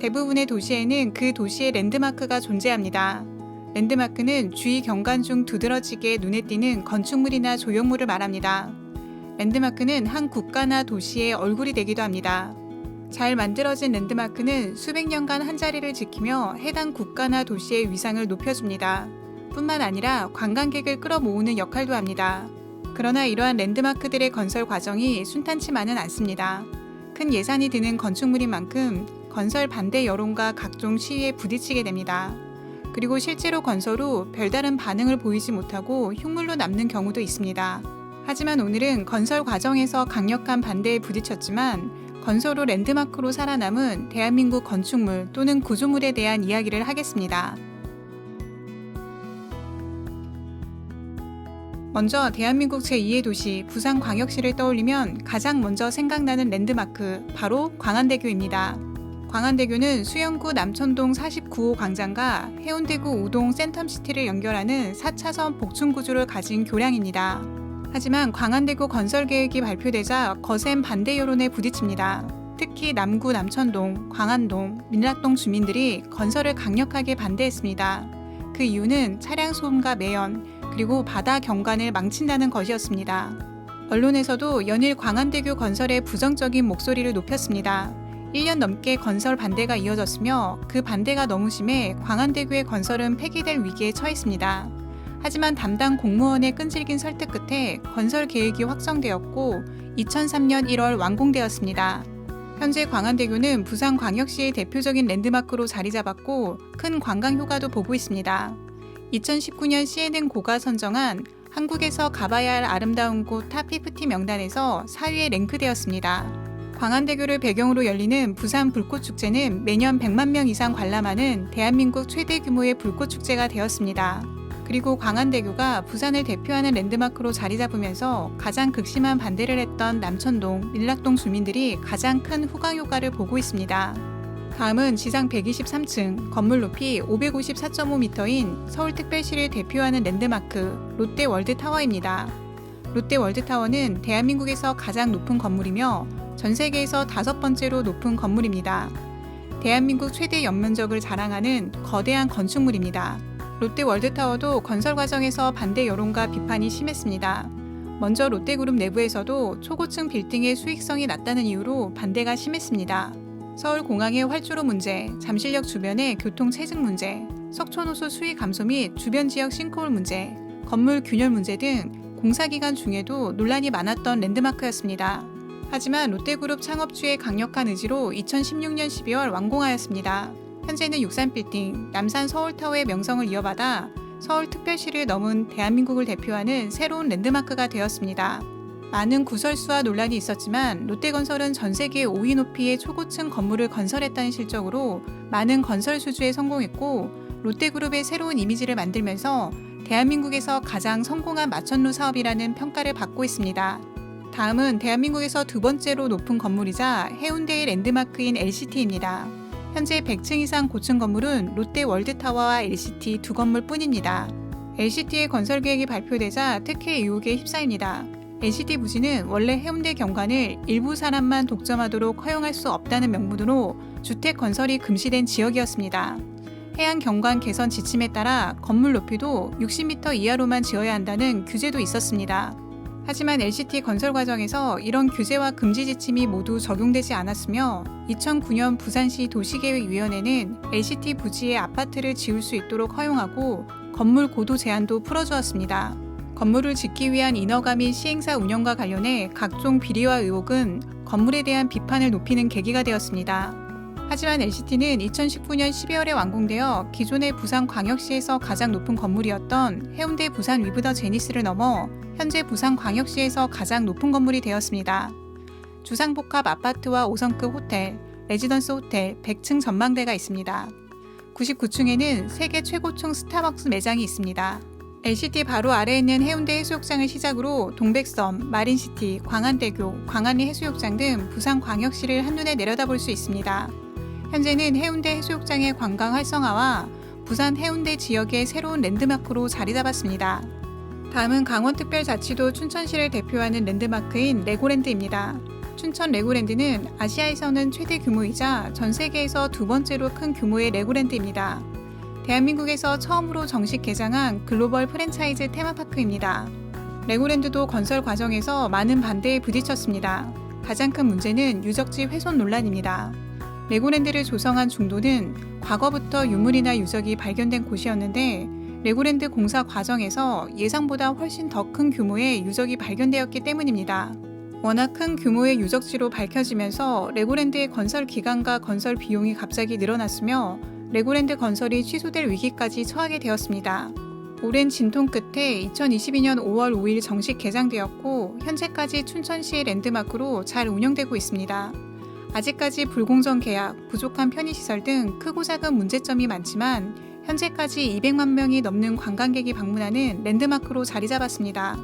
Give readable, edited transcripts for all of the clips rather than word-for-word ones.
대부분의 도시에는 그 도시의 랜드마크가 존재합니다. 랜드마크는 주위 경관 중 두드러지게 눈에 띄는 건축물이나 조형물을 말합니다. 랜드마크는 한 국가나 도시의 얼굴이 되기도 합니다. 잘 만들어진 랜드마크는 수백 년간 한 자리를 지키며 해당 국가나 도시의 위상을 높여줍니다. 뿐만 아니라 관광객을 끌어모으는 역할도 합니다. 그러나 이러한 랜드마크들의 건설 과정이 순탄치만은 않습니다. 큰 예산이 드는 건축물인 만큼 건설 반대 여론과 각종 시위에 부딪히게 됩니다. 그리고 실제로 건설 후 별다른 반응을 보이지 못하고 흉물로 남는 경우도 있습니다. 하지만 오늘은 건설 과정에서 강력한 반대에 부딪혔지만 건설 후 랜드마크로 살아남은 대한민국 건축물 또는 구조물에 대한 이야기를 하겠습니다. 먼저 대한민국 제2의 도시 부산광역시를 떠올리면 가장 먼저 생각나는 랜드마크, 바로 광안대교입니다. 광안대교는 수영구 남천동 49호 광장과 해운대구 5동 센텀시티를 연결하는 4차선 복층구조를 가진 교량입니다. 하지만 광안대교 건설 계획이 발표되자 거센 반대 여론에 부딪힙니다. 특히 남구 남천동, 광안동, 민락동 주민들이 건설을 강력하게 반대했습니다. 그 이유는 차량 소음과 매연, 그리고 바다 경관을 망친다는 것이었습니다. 언론에서도 연일 광안대교 건설에 부정적인 목소리를 높였습니다. 1년 넘게 건설 반대가 이어졌으며 그 반대가 너무 심해 광안대교의 건설은 폐기될 위기에 처했습니다. 하지만 담당 공무원의 끈질긴 설득 끝에 건설 계획이 확정되었고 2003년 1월 완공되었습니다. 현재 광안대교는 부산광역시의 대표적인 랜드마크로 자리 잡았고 큰 관광 효과도 보고 있습니다. 2019년 CNN 고가 선정한 한국에서 가봐야 할 아름다운 곳 탑50 명단에서 4위에 랭크되었습니다. 광안대교를 배경으로 열리는 부산 불꽃축제는 매년 100만 명 이상 관람하는 대한민국 최대 규모의 불꽃축제가 되었습니다. 그리고 광안대교가 부산을 대표하는 랜드마크로 자리 잡으면서 가장 극심한 반대를 했던 남천동, 민락동 주민들이 가장 큰 후광 효과를 보고 있습니다. 다음은 지상 123층, 건물 높이 554.5m인 서울특별시를 대표하는 랜드마크 롯데월드타워입니다. 롯데월드타워는 대한민국에서 가장 높은 건물이며 전 세계에서 5번째로 높은 건물입니다. 대한민국 최대 연면적을 자랑하는 거대한 건축물입니다. 롯데월드타워도 건설 과정에서 반대 여론과 비판이 심했습니다. 먼저 롯데그룹 내부에서도 초고층 빌딩의 수익성이 낮다는 이유로 반대가 심했습니다. 서울공항의 활주로 문제, 잠실역 주변의 교통 체증 문제, 석촌호수 수위 감소 및 주변 지역 싱크홀 문제, 건물 균열 문제 등 공사기간 중에도 논란이 많았던 랜드마크였습니다. 하지만 롯데그룹 창업주의 강력한 의지로 2016년 12월 완공하였습니다. 현재는 63빌딩, 남산 서울타워의 명성을 이어받아 서울특별시를 넘은 대한민국을 대표하는 새로운 랜드마크가 되었습니다. 많은 구설수와 논란이 있었지만 롯데건설은 전 세계 5위 높이의 초고층 건물을 건설했다는 실적으로 많은 건설 수주에 성공했고 롯데그룹의 새로운 이미지를 만들면서 대한민국에서 가장 성공한 마천루 사업이라는 평가를 받고 있습니다. 다음은 대한민국에서 두 번째로 높은 건물이자 해운대의 랜드마크인 LCT입니다. 현재 100층 이상 고층 건물은 롯데월드타워와 LCT 두 건물뿐입니다. LCT의 건설 계획이 발표되자 특혜 의혹에 휩싸입니다. LCT 부지는 원래 해운대 경관을 일부 사람만 독점하도록 허용할 수 없다는 명분으로 주택 건설이 금지된 지역이었습니다. 해안 경관 개선 지침에 따라 건물 높이도 60m 이하로만 지어야 한다는 규제도 있었습니다. 하지만 LCT 건설 과정에서 이런 규제와 금지 지침이 모두 적용되지 않았으며 2009년 부산시 도시계획위원회는 LCT 부지에 아파트를 지을 수 있도록 허용하고 건물 고도 제한도 풀어주었습니다. 건물을 짓기 위한 인허가 및 시행사 운영과 관련해 각종 비리와 의혹은 건물에 대한 비판을 높이는 계기가 되었습니다. 하지만 LCT는 2019년 12월에 완공되어 기존의 부산광역시에서 가장 높은 건물이었던 해운대 부산 위브더 제니스를 넘어 현재 부산광역시에서 가장 높은 건물이 되었습니다. 주상복합 아파트와 5성급 호텔, 레지던스 호텔, 100층 전망대가 있습니다. 99층에는 세계 최고층 스타벅스 매장이 있습니다. LCT 바로 아래에 있는 해운대 해수욕장을 시작으로 동백섬, 마린시티, 광안대교, 광안리 해수욕장 등 부산광역시를 한눈에 내려다볼 수 있습니다. 현재는 해운대 해수욕장의 관광 활성화와 부산 해운대 지역의 새로운 랜드마크로 자리 잡았습니다. 다음은 강원특별자치도 춘천시를 대표하는 랜드마크인 레고랜드입니다. 춘천 레고랜드는 아시아에서는 최대 규모이자 전 세계에서 두 번째로 큰 규모의 레고랜드입니다. 대한민국에서 처음으로 정식 개장한 글로벌 프랜차이즈 테마파크입니다. 레고랜드도 건설 과정에서 많은 반대에 부딪혔습니다. 가장 큰 문제는 유적지 훼손 논란입니다. 레고랜드를 조성한 중도는 과거부터 유물이나 유적이 발견된 곳이었는데 레고랜드 공사 과정에서 예상보다 훨씬 더 큰 규모의 유적이 발견되었기 때문입니다. 워낙 큰 규모의 유적지로 밝혀지면서 레고랜드의 건설 기간과 건설 비용이 갑자기 늘어났으며 레고랜드 건설이 취소될 위기까지 처하게 되었습니다. 오랜 진통 끝에 2022년 5월 5일 정식 개장되었고 현재까지 춘천시의 랜드마크로 잘 운영되고 있습니다. 아직까지 불공정 계약, 부족한 편의시설 등 크고 작은 문제점이 많지만 현재까지 200만 명이 넘는 관광객이 방문하는 랜드마크로 자리 잡았습니다.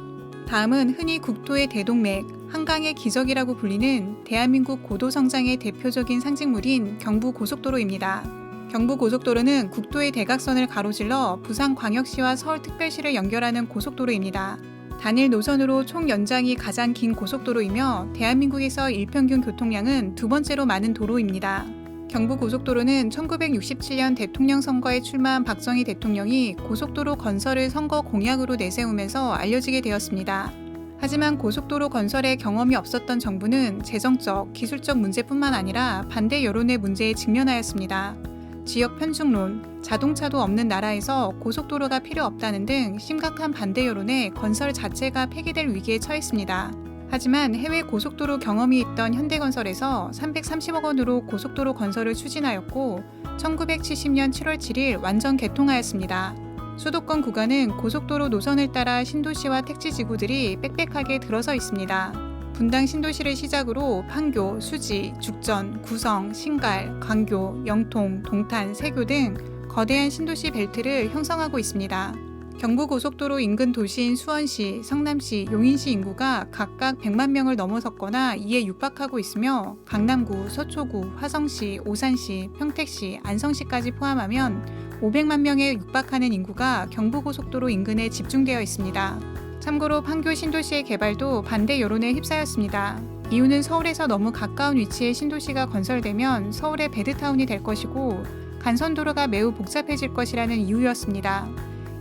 다음은 흔히 국토의 대동맥, 한강의 기적이라고 불리는 대한민국 고도성장의 대표적인 상징물인 경부고속도로입니다. 경부고속도로는 국도의 대각선을 가로질러 부산광역시와 서울특별시를 연결하는 고속도로입니다. 단일 노선으로 총 연장이 가장 긴 고속도로이며 대한민국에서 일평균 교통량은 두 번째로 많은 도로입니다. 경부고속도로는 1967년 대통령 선거에 출마한 박정희 대통령이 고속도로 건설을 선거 공약으로 내세우면서 알려지게 되었습니다. 하지만 고속도로 건설에 경험이 없었던 정부는 재정적, 기술적 문제뿐만 아니라 반대 여론의 문제에 직면하였습니다. 지역 편중론, 자동차도 없는 나라에서 고속도로가 필요 없다는 등 심각한 반대 여론에 건설 자체가 폐기될 위기에 처했습니다. 하지만 해외 고속도로 경험이 있던 현대건설에서 330억 원으로 고속도로 건설을 추진하였고 1970년 7월 7일 완전 개통하였습니다. 수도권 구간은 고속도로 노선을 따라 신도시와 택지지구들이 빽빽하게 들어서 있습니다. 분당 신도시를 시작으로 판교, 수지, 죽전, 구성, 신갈, 광교, 영통, 동탄, 세교 등 거대한 신도시 벨트를 형성하고 있습니다. 경부고속도로 인근 도시인 수원시, 성남시, 용인시 인구가 각각 100만 명을 넘어섰거나 이에 육박하고 있으며 강남구, 서초구, 화성시, 오산시, 평택시, 안성시까지 포함하면 500만 명에 육박하는 인구가 경부고속도로 인근에 집중되어 있습니다. 참고로 판교 신도시의 개발도 반대 여론에 휩싸였습니다. 이유는 서울에서 너무 가까운 위치에 신도시가 건설되면 서울의 배드타운이 될 것이고 간선도로가 매우 복잡해질 것이라는 이유였습니다.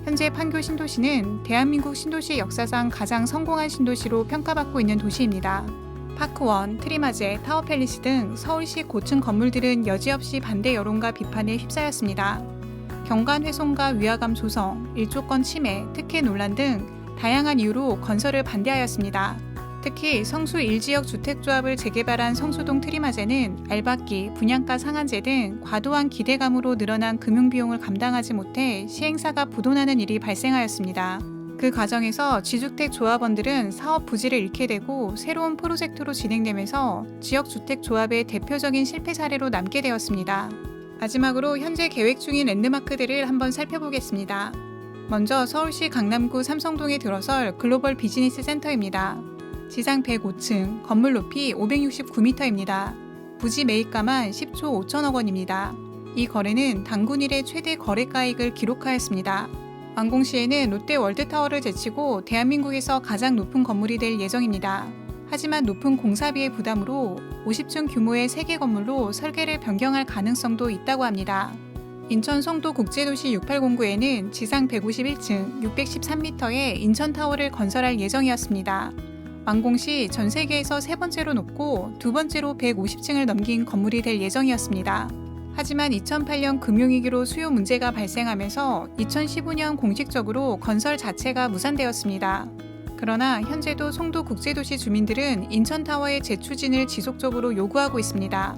현재 판교 신도시는 대한민국 신도시 역사상 가장 성공한 신도시로 평가받고 있는 도시입니다. 파크원, 트리마제, 타워팰리스 등 서울시 고층 건물들은 여지없이 반대 여론과 비판에 휩싸였습니다. 경관 훼손과 위화감 조성, 일조권 침해, 특혜 논란 등 다양한 이유로 건설을 반대하였습니다. 특히 성수 1지역 주택조합을 재개발한 성수동 트리마제는 알박기, 분양가 상한제 등 과도한 기대감으로 늘어난 금융비용을 감당하지 못해 시행사가 부도나는 일이 발생하였습니다. 그 과정에서 지주택 조합원들은 사업 부지를 잃게 되고 새로운 프로젝트로 진행되면서 지역주택조합의 대표적인 실패 사례로 남게 되었습니다. 마지막으로 현재 계획 중인 랜드마크들을 한번 살펴보겠습니다. 먼저 서울시 강남구 삼성동에 들어설 글로벌 비즈니스 센터입니다. 지상 105층, 건물 높이 569m입니다. 부지 매입가만 10조 5천억 원입니다. 이 거래는 단군 이래 최대 거래가액을 기록하였습니다. 완공 시에는 롯데 월드타워를 제치고 대한민국에서 가장 높은 건물이 될 예정입니다. 하지만 높은 공사비의 부담으로 50층 규모의 3개 건물로 설계를 변경할 가능성도 있다고 합니다. 인천 송도 국제도시 6809에는 지상 151층 613m의 인천타워를 건설할 예정이었습니다. 완공 시 전 세계에서 세 번째로 높고 두 번째로 150층을 넘긴 건물이 될 예정이었습니다. 하지만 2008년 금융위기로 수요 문제가 발생하면서 2015년 공식적으로 건설 자체가 무산되었습니다. 그러나 현재도 송도 국제도시 주민들은 인천타워의 재추진을 지속적으로 요구하고 있습니다.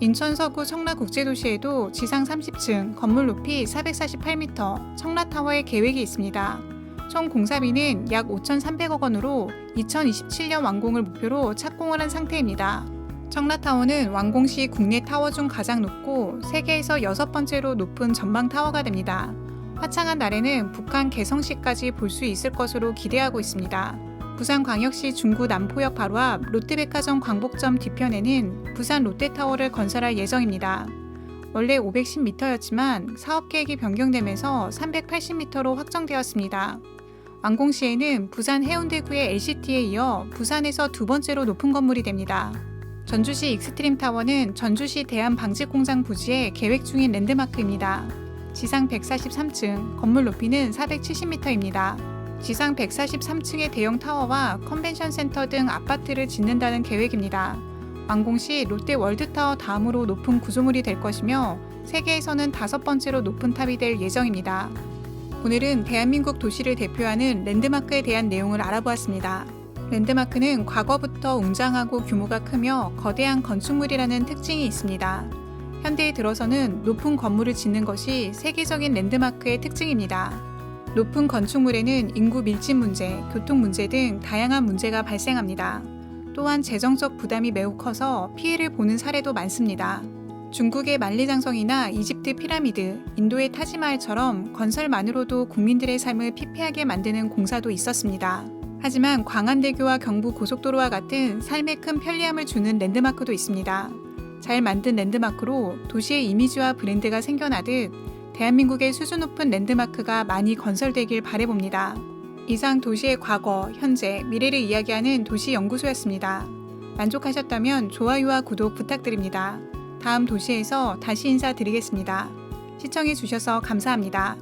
인천 서구 청라국제도시에도 지상 30층, 건물 높이 448m, 청라타워의 계획이 있습니다. 총 공사비는 약 5,300억 원으로 2027년 완공을 목표로 착공을 한 상태입니다. 청라타워는 완공 시 국내 타워 중 가장 높고 세계에서 6번째로 높은 전방 타워가 됩니다. 화창한 날에는 북한 개성시까지 볼 수 있을 것으로 기대하고 있습니다. 부산광역시 중구 남포역 바로 앞 롯데백화점 광복점 뒤편에는 부산 롯데타워를 건설할 예정입니다. 원래 510m였지만 사업계획이 변경되면서 380m로 확정되었습니다. 완공 시에는 부산 해운대구의 LCT에 이어 부산에서 두 번째로 높은 건물이 됩니다. 전주시 익스트림타워는 전주시 대한방직공장 부지에 계획 중인 랜드마크입니다. 지상 143층, 건물 높이는 470m입니다. 지상 143층의 대형 타워와 컨벤션 센터 등 아파트를 짓는다는 계획입니다. 완공 시 롯데 월드타워 다음으로 높은 구조물이 될 것이며 세계에서는 5번째로 높은 탑이 될 예정입니다. 오늘은 대한민국 도시를 대표하는 랜드마크에 대한 내용을 알아보았습니다. 랜드마크는 과거부터 웅장하고 규모가 크며 거대한 건축물이라는 특징이 있습니다. 현대에 들어서는 높은 건물을 짓는 것이 세계적인 랜드마크의 특징입니다. 높은 건축물에는 인구 밀집 문제, 교통 문제 등 다양한 문제가 발생합니다. 또한 재정적 부담이 매우 커서 피해를 보는 사례도 많습니다. 중국의 만리장성이나 이집트 피라미드, 인도의 타지마할처럼 건설만으로도 국민들의 삶을 피폐하게 만드는 공사도 있었습니다. 하지만 광안대교와 경부고속도로와 같은 삶에 큰 편리함을 주는 랜드마크도 있습니다. 잘 만든 랜드마크로 도시의 이미지와 브랜드가 생겨나듯 대한민국의 수준 높은 랜드마크가 많이 건설되길 바라봅니다. 이상 도시의 과거, 현재, 미래를 이야기하는 도시연구소였습니다. 만족하셨다면 좋아요와 구독 부탁드립니다. 다음 도시에서 다시 인사드리겠습니다. 시청해주셔서 감사합니다.